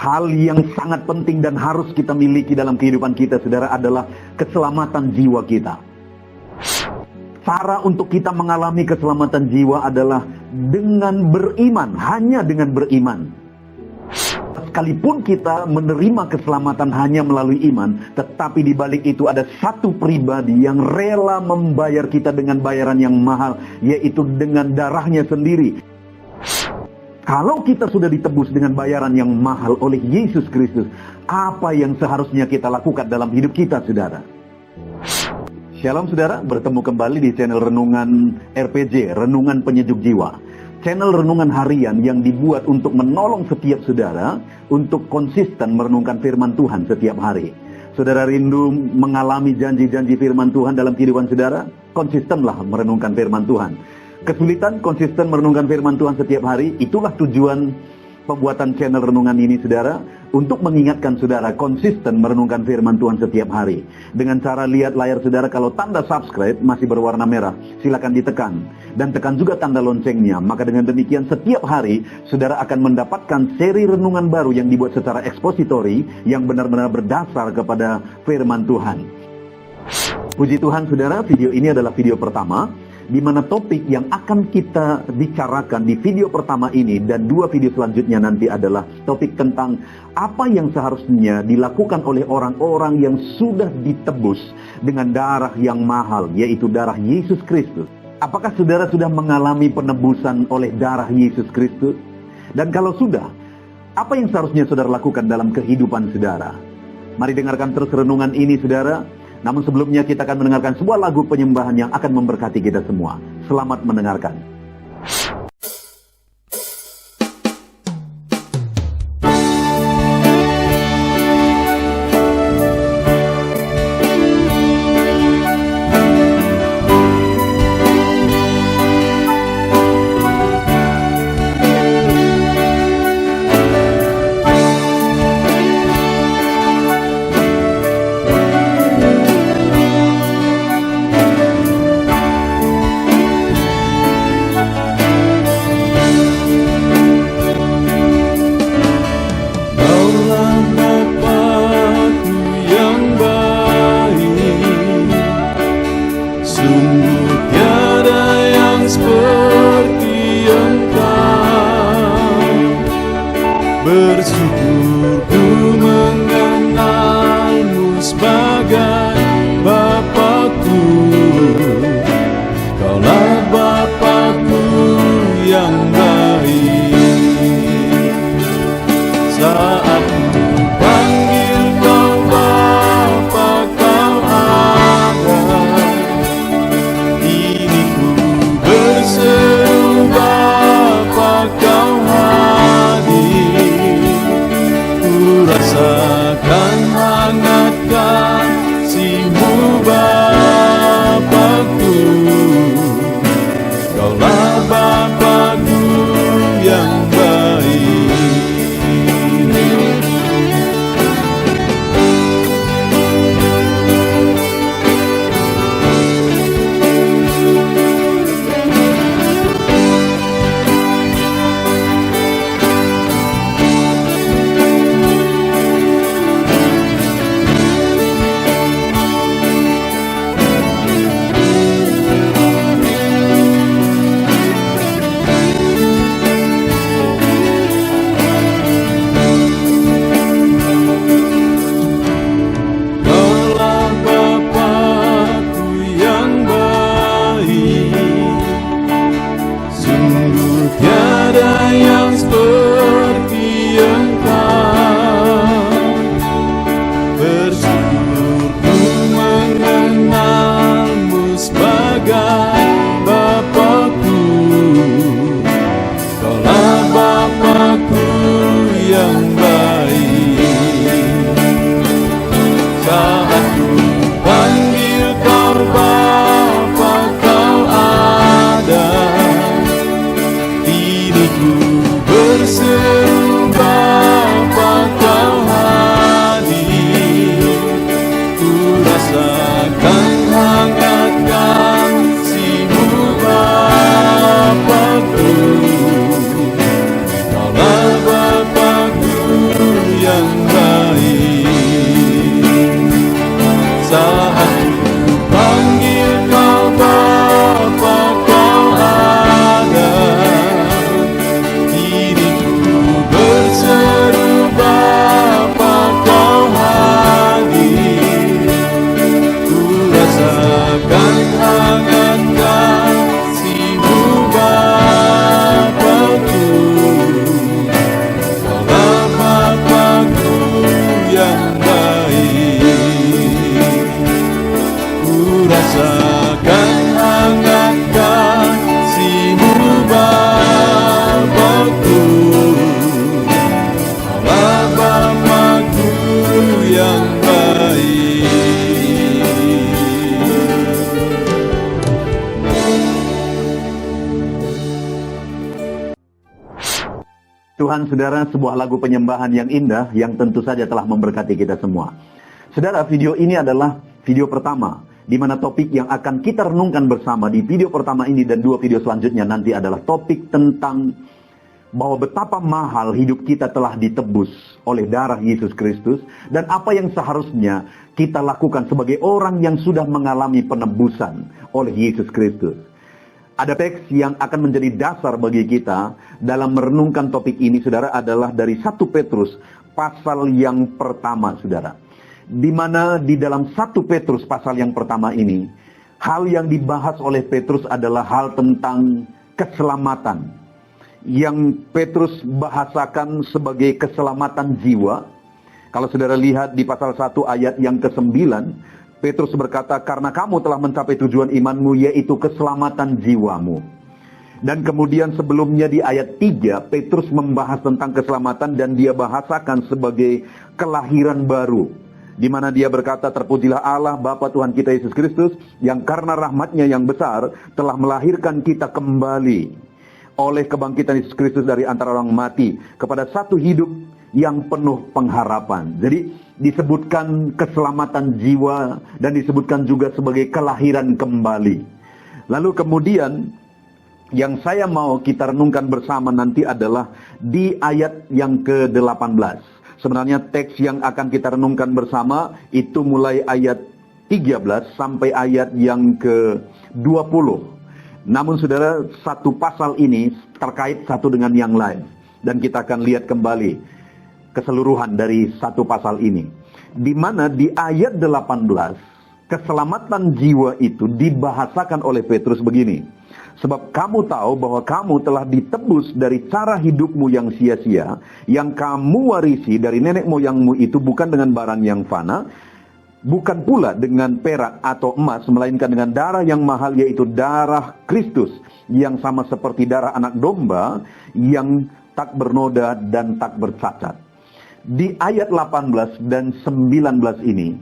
Hal yang sangat penting dan harus kita miliki dalam kehidupan kita, saudara, adalah keselamatan jiwa kita. Cara untuk kita mengalami keselamatan jiwa adalah dengan beriman, hanya dengan beriman. Sekalipun kita menerima keselamatan hanya melalui iman, tetapi di balik itu ada satu pribadi yang rela membayar kita dengan bayaran yang mahal, yaitu dengan darahnya sendiri. Kalau kita sudah ditebus dengan bayaran yang mahal oleh Yesus Kristus, apa yang seharusnya kita lakukan dalam hidup kita, saudara? Shalom, saudara. Bertemu kembali di channel Renungan RPG, Renungan Penyejuk Jiwa. Channel renungan harian yang dibuat untuk menolong setiap saudara untuk konsisten merenungkan firman Tuhan setiap hari. Saudara rindu mengalami janji-janji firman Tuhan dalam kehidupan saudara? Konsistenlah merenungkan firman Tuhan. Kesulitan konsisten merenungkan firman Tuhan setiap hari, itulah tujuan pembuatan channel renungan ini, saudara, untuk mengingatkan saudara konsisten merenungkan firman Tuhan setiap hari. Dengan cara lihat layar saudara, kalau tanda subscribe masih berwarna merah, silakan ditekan. Dan tekan juga tanda loncengnya, maka dengan demikian setiap hari, saudara akan mendapatkan seri renungan baru yang dibuat secara ekspositori, yang benar-benar berdasar kepada firman Tuhan. Puji Tuhan, saudara, video ini adalah video pertama, di mana topik yang akan kita bicarakan di video pertama ini dan dua video selanjutnya nanti adalah topik tentang apa yang seharusnya dilakukan oleh orang-orang yang sudah ditebus dengan darah yang mahal, yaitu darah Yesus Kristus. Apakah saudara sudah mengalami penebusan oleh darah Yesus Kristus? Dan kalau sudah, apa yang seharusnya saudara lakukan dalam kehidupan saudara? Mari dengarkan terus renungan ini, saudara. Namun sebelumnya kita akan mendengarkan sebuah lagu penyembahan yang akan memberkati kita semua. Selamat mendengarkan. Bersyukur ku mengenalmu sebagai Bapakku. Kaulah Bapakku yang baik. Saat ku panggil kau Bapa, kau ada. Ini ku berseru Bapa, kau rasakan hangat kasih-Mu Bapakku. Kaulah Bapakku yang baik. jiwaku, Allah Bapa-Ku yang baik. Tuhan, saudara, sebuah lagu penyembahan yang indah yang tentu saja telah memberkati kita semua. Saudara, video ini adalah video pertama di mana topik yang akan kita renungkan bersama di video pertama ini dan 2 video selanjutnya nanti adalah topik tentang bahwa betapa mahal hidup kita telah ditebus oleh darah Yesus Kristus dan apa yang seharusnya kita lakukan sebagai orang yang sudah mengalami penebusan oleh Yesus Kristus. Ada teks yang akan menjadi dasar bagi kita dalam merenungkan topik ini, saudara, adalah dari 1 Petrus pasal yang pertama, saudara. Di mana di dalam 1 Petrus pasal yang pertama ini, hal yang dibahas oleh Petrus adalah hal tentang keselamatan. Yang Petrus bahasakan sebagai keselamatan jiwa. Kalau saudara lihat di pasal 1 ayat yang ke-9, Petrus berkata, karena kamu telah mencapai tujuan imanmu, yaitu keselamatan jiwamu. Dan kemudian sebelumnya di ayat 3, Petrus membahas tentang keselamatan dan dia bahasakan sebagai kelahiran baru. Di mana dia berkata, terpujilah Allah Bapa Tuhan kita Yesus Kristus, yang karena rahmat-Nya yang besar telah melahirkan kita kembali oleh kebangkitan Yesus Kristus dari antara orang mati kepada satu hidup yang penuh pengharapan. Jadi disebutkan keselamatan jiwa dan disebutkan juga sebagai kelahiran kembali. Lalu kemudian yang saya mau kita renungkan bersama nanti adalah di ayat yang ke-18. Sebenarnya teks yang akan kita renungkan bersama itu mulai ayat 13 sampai ayat yang ke-20. Namun saudara, satu pasal ini terkait satu dengan yang lain. Dan kita akan lihat kembali keseluruhan dari satu pasal ini. Di mana di ayat 18, keselamatan jiwa itu dibahasakan oleh Petrus begini. Sebab kamu tahu bahwa kamu telah ditebus dari cara hidupmu yang sia-sia, yang kamu warisi dari nenek moyangmu itu bukan dengan barang yang fana, bukan pula dengan perak atau emas, melainkan dengan darah yang mahal, yaitu darah Kristus, yang sama seperti darah anak domba, yang tak bernoda dan tak bercacat. Di ayat 18 dan 19 ini,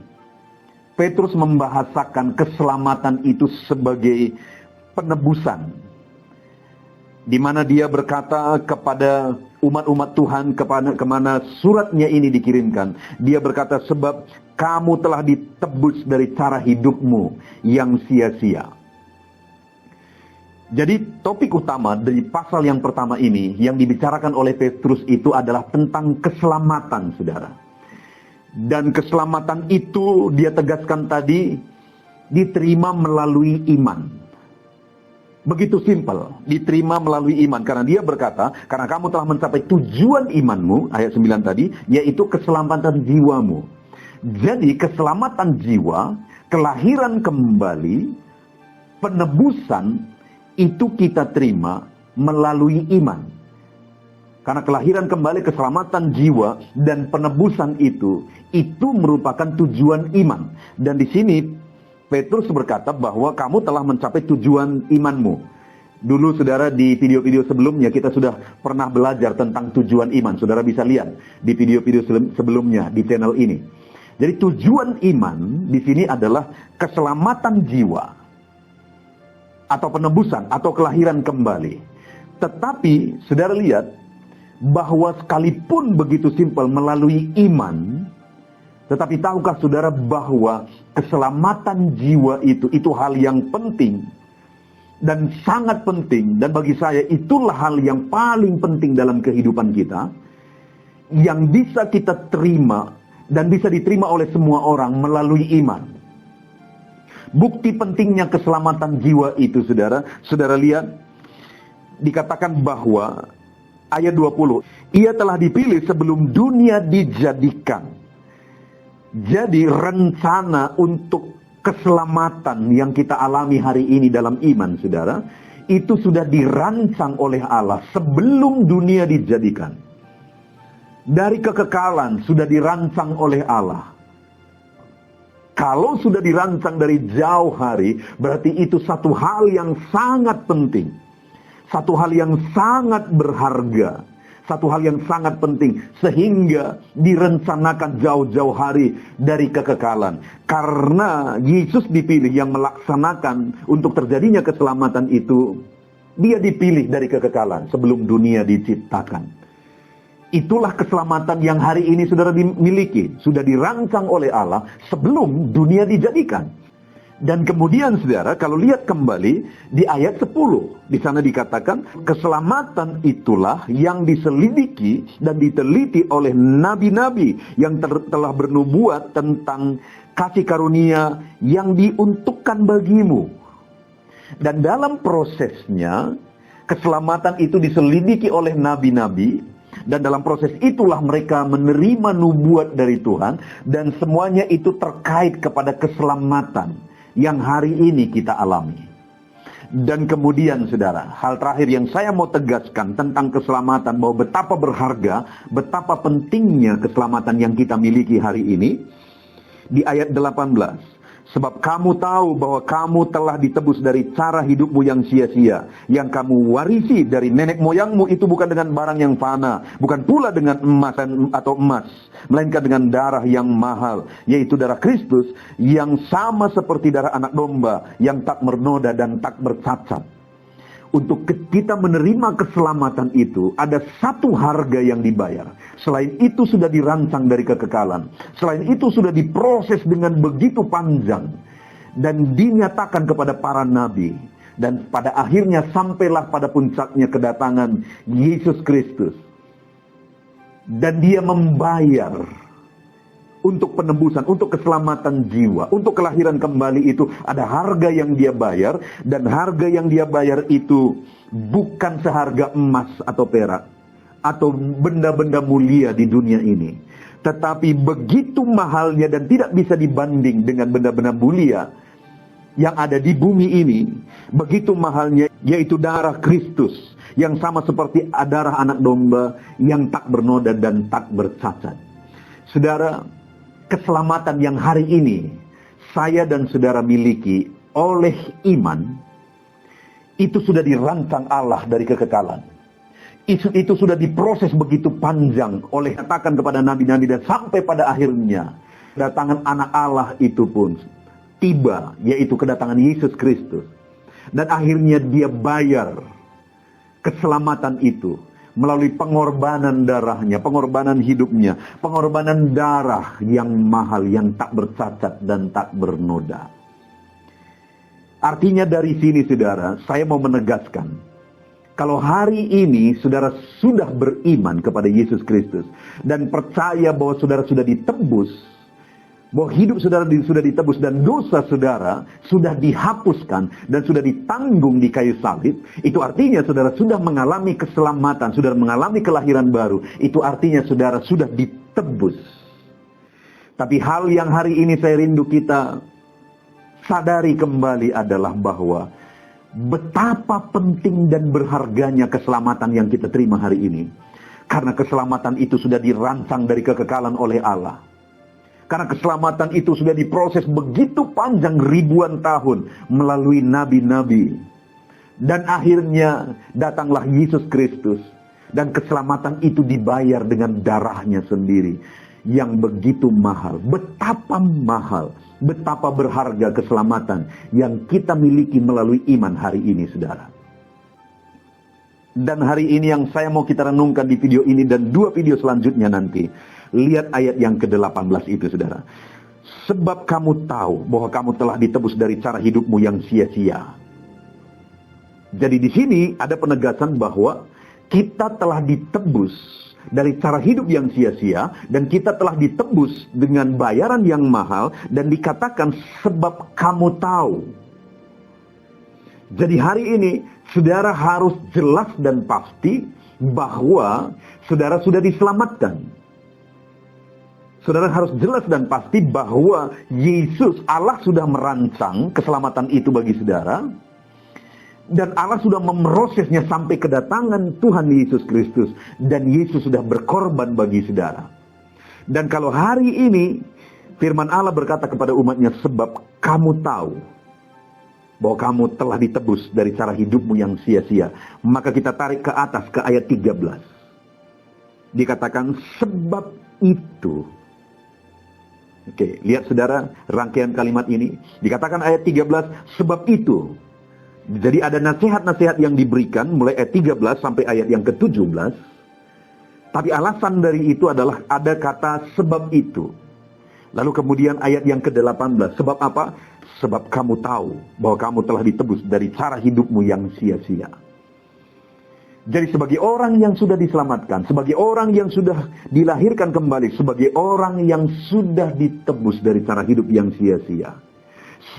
Petrus membahasakan keselamatan itu sebagai penebusan. Di mana dia berkata kepada umat-umat Tuhan kemana suratnya ini dikirimkan. Dia berkata, sebab kamu telah ditebus dari cara hidupmu yang sia-sia. Jadi topik utama dari pasal yang pertama ini yang dibicarakan oleh Petrus itu adalah tentang keselamatan, saudara. Dan keselamatan itu dia tegaskan tadi diterima melalui iman. Begitu simpel, diterima melalui iman. Karena dia berkata, karena kamu telah mencapai tujuan imanmu, ayat 9 tadi, yaitu keselamatan jiwamu. Jadi keselamatan jiwa, kelahiran kembali, penebusan, itu kita terima melalui iman. Karena kelahiran kembali, keselamatan jiwa dan penebusan itu merupakan tujuan iman. Dan di sini Petrus berkata bahwa kamu telah mencapai tujuan imanmu. Dulu saudara, di video-video sebelumnya kita sudah pernah belajar tentang tujuan iman. Saudara bisa lihat di video-video sebelumnya di channel ini. Jadi tujuan iman di sini adalah keselamatan jiwa atau penebusan, atau kelahiran kembali. Tetapi, saudara lihat, bahwa sekalipun begitu simpel melalui iman, tetapi tahukah saudara bahwa keselamatan jiwa itu hal yang penting, dan sangat penting, dan bagi saya itulah hal yang paling penting dalam kehidupan kita, yang bisa kita terima, dan bisa diterima oleh semua orang melalui iman. Bukti pentingnya keselamatan jiwa itu, saudara lihat, dikatakan bahwa ayat 20, ia telah dipilih sebelum dunia dijadikan. Jadi rencana untuk keselamatan yang kita alami hari ini dalam iman, saudara, itu sudah dirancang oleh Allah sebelum dunia dijadikan. Dari kekekalan sudah dirancang oleh Allah. Kalau sudah dirancang dari jauh hari, berarti itu satu hal yang sangat penting. Satu hal yang sangat berharga, satu hal yang sangat penting, sehingga direncanakan jauh-jauh hari dari kekekalan. Karena Yesus dipilih yang melaksanakan untuk terjadinya keselamatan itu, dia dipilih dari kekekalan sebelum dunia diciptakan. Itulah keselamatan yang hari ini saudara dimiliki, sudah dirancang oleh Allah sebelum dunia dijadikan. Dan kemudian saudara, kalau lihat kembali di ayat 10, di sana dikatakan, keselamatan itulah yang diselidiki dan diteliti oleh nabi-nabi yang telah bernubuat tentang kasih karunia yang diuntukkan bagimu. Dan dalam prosesnya, keselamatan itu diselidiki oleh nabi-nabi, dan dalam proses itulah mereka menerima nubuat dari Tuhan, dan semuanya itu terkait kepada keselamatan yang hari ini kita alami. Dan kemudian saudara, hal terakhir yang saya mau tegaskan tentang keselamatan, bahwa betapa berharga, betapa pentingnya keselamatan yang kita miliki hari ini, di ayat 18. Sebab kamu tahu bahwa kamu telah ditebus dari cara hidupmu yang sia-sia, yang kamu warisi dari nenek moyangmu itu bukan dengan barang yang fana, bukan pula dengan emas atau emas, melainkan dengan darah yang mahal, yaitu darah Kristus, yang sama seperti darah anak domba, yang tak bernoda dan tak bercacat. Untuk kita menerima keselamatan itu, ada satu harga yang dibayar. Selain itu sudah dirancang dari kekekalan. Selain itu sudah diproses dengan begitu panjang. Dan dinyatakan kepada para nabi. Dan pada akhirnya sampailah pada puncaknya kedatangan Yesus Kristus. Dan dia membayar untuk penebusan, untuk keselamatan jiwa, untuk kelahiran kembali itu ada harga yang dia bayar, dan harga yang dia bayar itu bukan seharga emas atau perak atau benda-benda mulia di dunia ini, tetapi begitu mahalnya dan tidak bisa dibanding dengan benda-benda mulia yang ada di bumi ini. Begitu mahalnya, yaitu darah Kristus yang sama seperti darah anak domba yang tak bernoda dan tak bercacat. Saudara, keselamatan yang hari ini saya dan saudara miliki oleh iman, itu sudah dirancang Allah dari kekekalan. Itu sudah diproses begitu panjang oleh katakan kepada nabi-nabi, dan sampai pada akhirnya kedatangan anak Allah itu pun tiba, yaitu kedatangan Yesus Kristus. Dan akhirnya dia bayar keselamatan itu melalui pengorbanan darahnya, pengorbanan hidupnya, pengorbanan darah yang mahal, yang tak bercacat dan tak bernoda. Artinya dari sini saudara, saya mau menegaskan, kalau hari ini saudara sudah beriman kepada Yesus Kristus, dan percaya bahwa saudara sudah ditebus, bahwa hidup saudara sudah ditebus, dan dosa saudara sudah dihapuskan dan sudah ditanggung di kayu salib, itu artinya saudara sudah mengalami keselamatan, sudah mengalami kelahiran baru. Itu artinya saudara sudah ditebus. Tapi hal yang hari ini saya rindu kita sadari kembali adalah bahwa betapa penting dan berharganya keselamatan yang kita terima hari ini. Karena keselamatan itu sudah dirancang dari kekekalan oleh Allah. Karena keselamatan itu sudah diproses begitu panjang, ribuan tahun melalui nabi-nabi. Dan akhirnya datanglah Yesus Kristus. Dan keselamatan itu dibayar dengan darahnya sendiri. Yang begitu mahal. Betapa mahal, betapa berharga keselamatan yang kita miliki melalui iman hari ini, saudara. Dan hari ini yang saya mau kita renungkan di video ini dan dua video selanjutnya nanti. Lihat ayat yang ke-18 itu, saudara. Sebab kamu tahu bahwa kamu telah ditebus dari cara hidupmu yang sia-sia. Jadi di sini ada penegasan bahwa kita telah ditebus dari cara hidup yang sia-sia, dan kita telah ditebus dengan bayaran yang mahal, dan dikatakan sebab kamu tahu. Jadi hari ini saudara harus jelas dan pasti bahwa saudara sudah diselamatkan. Saudara harus jelas dan pasti bahwa Yesus, Allah sudah merancang keselamatan itu bagi saudara. Dan Allah sudah memprosesnya sampai kedatangan Tuhan Yesus Kristus. Dan Yesus sudah berkorban bagi saudara. Dan kalau hari ini firman Allah berkata kepada umatnya, sebab kamu tahu bahwa kamu telah ditebus dari cara hidupmu yang sia-sia. Maka kita tarik ke atas ke ayat 13. Dikatakan sebab itu. Oke, lihat saudara rangkaian kalimat ini. Dikatakan ayat 13 sebab itu. Jadi ada nasihat-nasihat yang diberikan mulai ayat 13 sampai ayat yang ke-17. Tapi alasan dari itu adalah ada kata sebab itu. Lalu kemudian ayat yang ke-18. Sebab apa? Sebab kamu tahu bahwa kamu telah ditebus dari cara hidupmu yang sia-sia. Jadi sebagai orang yang sudah diselamatkan, sebagai orang yang sudah dilahirkan kembali, sebagai orang yang sudah ditebus dari cara hidup yang sia-sia.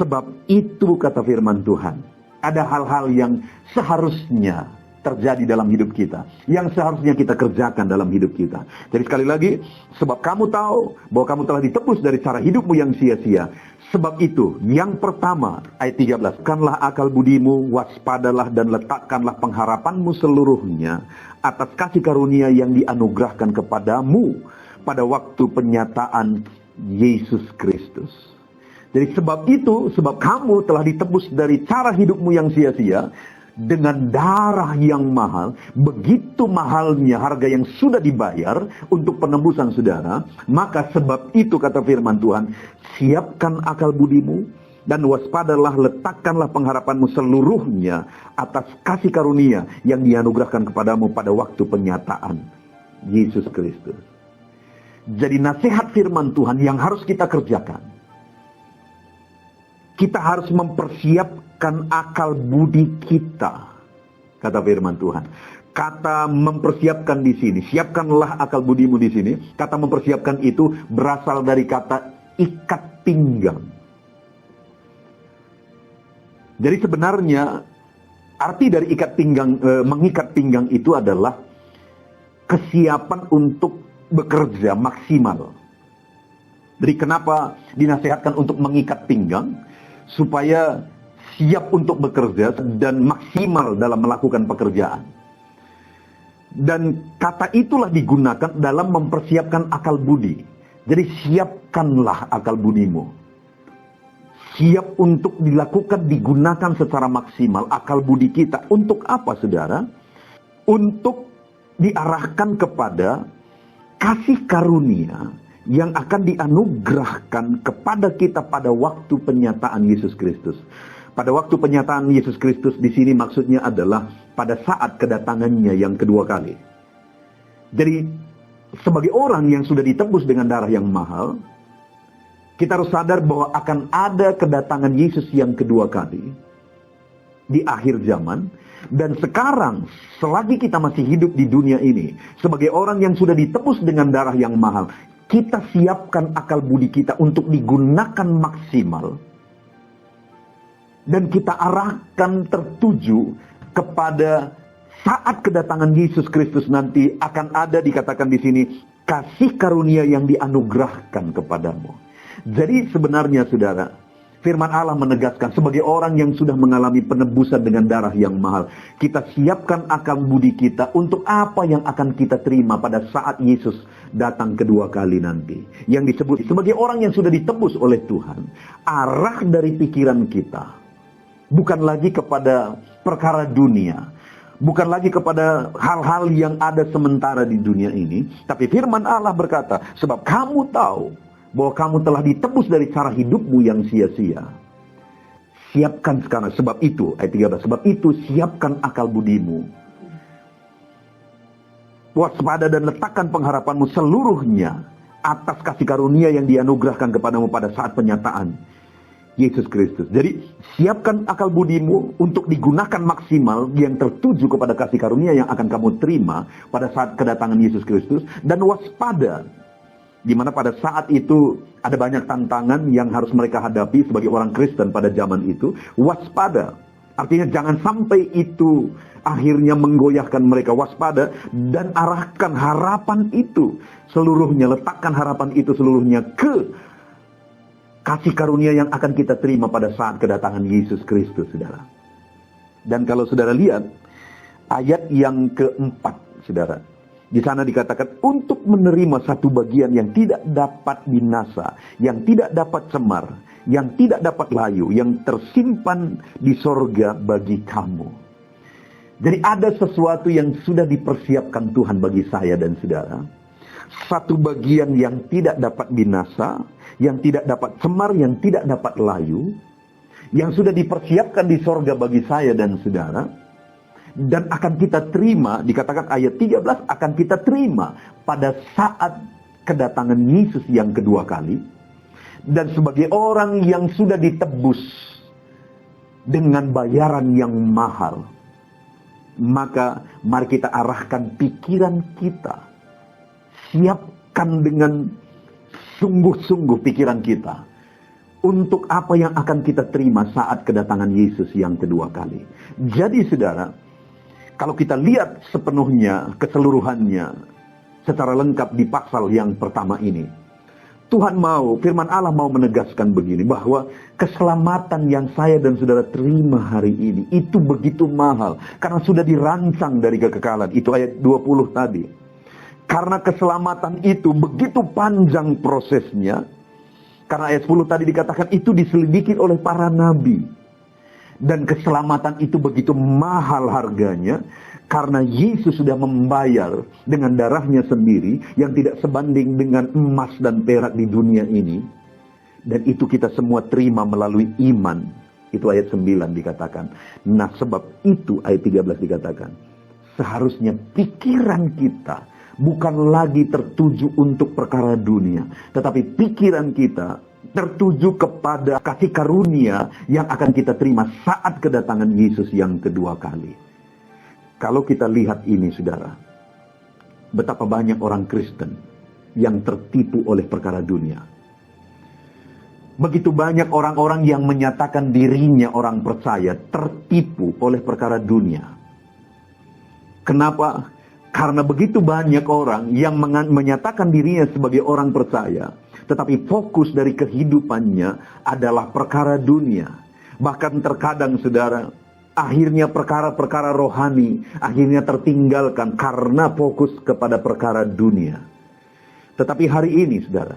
Sebab itu kata firman Tuhan, ada hal-hal yang seharusnya terjadi dalam hidup kita, yang seharusnya kita kerjakan dalam hidup kita. Jadi sekali lagi, sebab kamu tahu bahwa kamu telah ditebus dari cara hidupmu yang sia-sia. Sebab itu, yang pertama, ayat 13, kanlah akal budimu, waspadalah dan letakkanlah pengharapanmu seluruhnya atas kasih karunia yang dianugerahkan kepadamu pada waktu penyataan Yesus Kristus. Jadi sebab itu, sebab kamu telah ditebus dari cara hidupmu yang sia-sia, dengan darah yang mahal, begitu mahalnya harga yang sudah dibayar untuk penebusan saudara, maka sebab itu kata firman Tuhan, siapkan akal budimu dan waspadalah, letakkanlah pengharapanmu seluruhnya atas kasih karunia yang dianugerahkan kepadamu pada waktu penyataan Yesus Kristus. Jadi nasihat firman Tuhan yang harus kita kerjakan. Kita harus mempersiapkan akal budi kita, kata firman Tuhan. Kata mempersiapkan di sini, siapkanlah akal budimu di sini. Kata mempersiapkan itu berasal dari kata ikat pinggang. Jadi sebenarnya arti dari ikat pinggang, mengikat pinggang itu adalah kesiapan untuk bekerja maksimal. Jadi kenapa dinasihatkan untuk mengikat pinggang? Supaya siap untuk bekerja dan maksimal dalam melakukan pekerjaan. Dan kata itulah digunakan dalam mempersiapkan akal budi. Jadi siapkanlah akal budimu. Siap untuk dilakukan, digunakan secara maksimal akal budi kita. Untuk apa saudara? Untuk diarahkan kepada kasih karunia yang akan dianugerahkan kepada kita pada waktu penyataan Yesus Kristus. Pada waktu penyataan Yesus Kristus di sini maksudnya adalah pada saat kedatangannya yang kedua kali. Jadi sebagai orang yang sudah ditebus dengan darah yang mahal, kita harus sadar bahwa akan ada kedatangan Yesus yang kedua kali di akhir zaman. Dan sekarang, selagi kita masih hidup di dunia ini, sebagai orang yang sudah ditebus dengan darah yang mahal, kita siapkan akal budi kita untuk digunakan maksimal. Dan kita arahkan tertuju kepada saat kedatangan Yesus Kristus nanti akan ada dikatakan di sini kasih karunia yang dianugerahkan kepadamu. Jadi sebenarnya saudara, firman Allah menegaskan sebagai orang yang sudah mengalami penebusan dengan darah yang mahal, kita siapkan akal budi kita untuk apa yang akan kita terima pada saat Yesus datang kedua kali nanti. Yang disebut sebagai orang yang sudah ditebus oleh Tuhan, arah dari pikiran kita bukan lagi kepada perkara dunia, bukan lagi kepada hal-hal yang ada sementara di dunia ini, tapi firman Allah berkata, sebab kamu tahu bahwa kamu telah ditebus dari cara hidupmu yang sia-sia. Siapkan sekarang, sebab itu, ayat 13, sebab itu siapkan akal budimu. Waspada dan letakkan pengharapanmu seluruhnya atas kasih karunia yang dianugerahkan kepadamu pada saat penyataan Yesus Kristus. Jadi, siapkan akal budimu untuk digunakan maksimal yang tertuju kepada kasih karunia yang akan kamu terima pada saat kedatangan Yesus Kristus. Dan waspada, di mana pada saat itu ada banyak tantangan yang harus mereka hadapi sebagai orang Kristen pada zaman itu. Waspada, artinya jangan sampai itu akhirnya menggoyahkan mereka. Waspada dan arahkan harapan itu seluruhnya, letakkan harapan itu seluruhnya ke kasih karunia yang akan kita terima pada saat kedatangan Yesus Kristus, saudara. Dan kalau saudara lihat ayat yang keempat, saudara, di sana dikatakan untuk menerima satu bagian yang tidak dapat binasa, yang tidak dapat cemar, yang tidak dapat layu, yang tersimpan di sorga bagi kamu. Jadi ada sesuatu yang sudah dipersiapkan Tuhan bagi saya dan saudara. Satu bagian yang tidak dapat binasa, yang tidak dapat cemar, yang tidak dapat layu, yang sudah dipersiapkan di sorga bagi saya dan saudara. Dan akan kita terima, dikatakan ayat 13, akan kita terima pada saat kedatangan Yesus yang kedua kali. Dan sebagai orang yang sudah ditebus dengan bayaran yang mahal, maka mari kita arahkan pikiran kita. Siapkan dengan sungguh-sungguh pikiran kita untuk apa yang akan kita terima saat kedatangan Yesus yang kedua kali. Jadi saudara, kalau kita lihat sepenuhnya, keseluruhannya, secara lengkap di pasal yang pertama ini, Tuhan mau, firman Allah mau menegaskan begini, bahwa keselamatan yang saya dan saudara terima hari ini, itu begitu mahal, karena sudah dirancang dari kekekalan. Itu ayat 20 tadi. Karena keselamatan itu begitu panjang prosesnya, karena ayat 10 tadi dikatakan itu diselidiki oleh para nabi. Dan keselamatan itu begitu mahal harganya, karena Yesus sudah membayar dengan darahnya sendiri, yang tidak sebanding dengan emas dan perak di dunia ini. Dan itu kita semua terima melalui iman. Itu ayat 9 dikatakan. Nah sebab itu ayat 13 dikatakan, seharusnya pikiran kita bukan lagi tertuju untuk perkara dunia, tetapi pikiran kita tertuju kepada kasih karunia yang akan kita terima saat kedatangan Yesus yang kedua kali. Kalau kita lihat ini saudara, betapa banyak orang Kristen yang tertipu oleh perkara dunia. Begitu banyak orang-orang yang menyatakan dirinya orang percaya tertipu oleh perkara dunia. Kenapa? Karena begitu banyak orang yang menyatakan dirinya sebagai orang percaya, tetapi fokus dari kehidupannya adalah perkara dunia. Bahkan terkadang saudara, akhirnya perkara-perkara rohani akhirnya tertinggalkan karena fokus kepada perkara dunia. Tetapi hari ini saudara,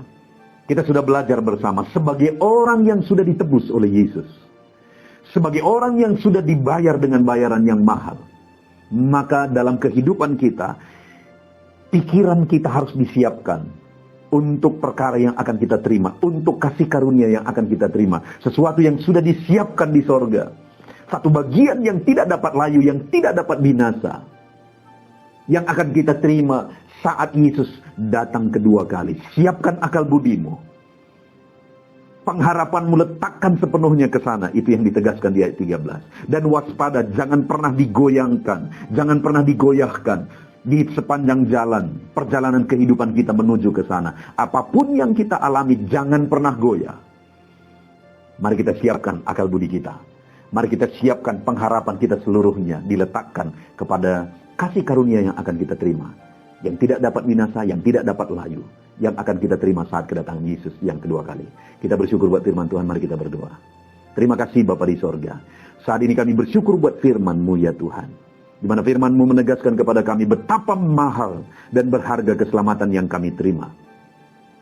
kita sudah belajar bersama sebagai orang yang sudah ditebus oleh Yesus, sebagai orang yang sudah dibayar dengan bayaran yang mahal, maka dalam kehidupan kita, pikiran kita harus disiapkan untuk perkara yang akan kita terima, untuk kasih karunia yang akan kita terima, sesuatu yang sudah disiapkan di sorga, satu bagian yang tidak dapat layu, yang tidak dapat binasa, yang akan kita terima saat Yesus datang kedua kali. Siapkan akal budimu, pengharapanmu letakkan sepenuhnya ke sana. Itu yang ditegaskan di ayat 13. Dan waspada, jangan pernah digoyangkan, jangan pernah digoyahkan di sepanjang jalan, perjalanan kehidupan kita menuju ke sana. Apapun yang kita alami, jangan pernah goyah. Mari kita siapkan akal budi kita. Mari kita siapkan pengharapan kita seluruhnya diletakkan kepada kasih karunia yang akan kita terima, yang tidak dapat binasa, yang tidak dapat layu, yang akan kita terima saat kedatangan Yesus yang kedua kali. Kita bersyukur buat firman Tuhan, mari kita berdoa. Terima kasih Bapa di sorga. Saat ini kami bersyukur buat firman-Mu ya Tuhan, di mana firman-Mu menegaskan kepada kami betapa mahal dan berharga keselamatan yang kami terima.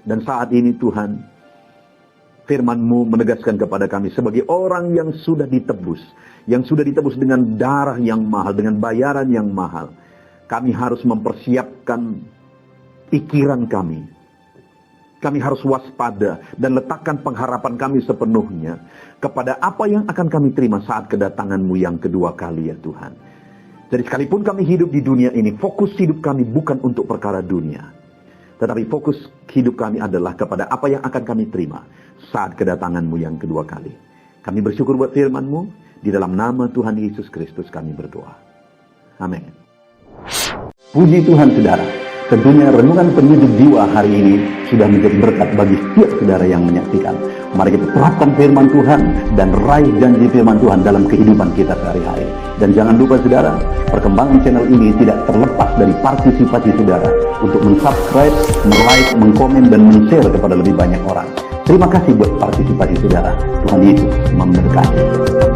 Dan saat ini Tuhan, firman-Mu menegaskan kepada kami sebagai orang yang sudah ditebus, dengan darah yang mahal, dengan bayaran yang mahal, kami harus mempersiapkan pikiran kami. Kami harus waspada dan letakkan pengharapan kami sepenuhnya kepada apa yang akan kami terima saat kedatangan-Mu yang kedua kali ya Tuhan. Jadi sekalipun kami hidup di dunia ini, fokus hidup kami bukan untuk perkara dunia, tetapi fokus hidup kami adalah kepada apa yang akan kami terima saat kedatangan-Mu yang kedua kali. Kami bersyukur buat firman-Mu. Di dalam nama Tuhan Yesus Kristus kami berdoa. Amin. Puji Tuhan saudara. Tentunya renungan penyejuk jiwa hari ini sudah menjadi berkat bagi setiap saudara yang menyaksikan. Mari kita terapkan firman Tuhan dan raih janji firman Tuhan dalam kehidupan kita sehari-hari. Dan jangan lupa saudara, perkembangan channel ini tidak terlepas dari partisipasi saudara untuk mensubscribe, like, mengkomen, dan men-share kepada lebih banyak orang. Terima kasih buat partisipasi saudara. Tuhan Yesus memberkati.